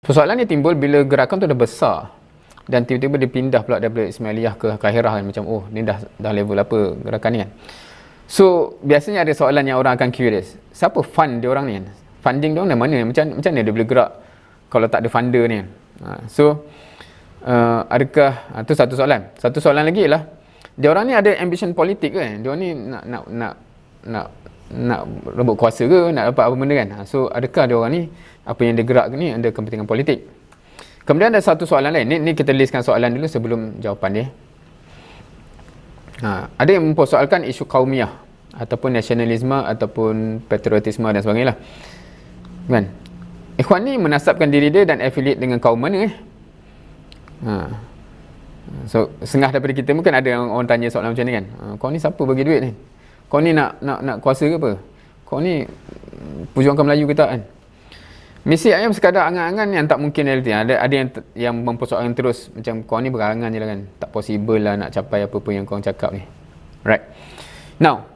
Persoalan ni timbul bila gerakan tu dah besar dan tiba-tiba dia pindah pula daripada Ismailiyah ke Kahirah kan. Macam ni dah level apa gerakan ni kan. So biasanya ada soalan yang orang akan curious, siapa fund dia orang ni kan? Funding dia orang dari mana? Macam mana dia boleh gerak kalau tak ada funder ni kan? Adakah tu satu soalan. Satu soalan lagi ialah dia orang ni ada ambition politik kan? Dia orang ni nak rebut kuasa ke, nak dapat apa benda kan? So adakah dia orang ni apa yang dia gerak ni ada kepentingan politik? Kemudian ada satu soalan lain. Ni kita listkan soalan dulu sebelum jawapan dia. Ada yang mempersoalkan isu kaumiyah ataupun nasionalisme ataupun patriotisme dan sebagainya lah. Kan? Ikhwan ni menasabkan diri dia dan affiliate dengan kaum mana So setengah daripada kita mungkin ada orang tanya soalan macam ni kan. Kau ni siapa bagi duit ni? Kau ni nak kuasa ke apa? Kau ni perjuangkan Melayu ke tak kan? Mesti ayam sekadar angan-angan yang tak mungkin realiti. Ada yang mempersoalkan terus macam kau ni berangan je lah kan. Tak possible lah nak capai apa-apa yang kau cakap ni. Right. Now,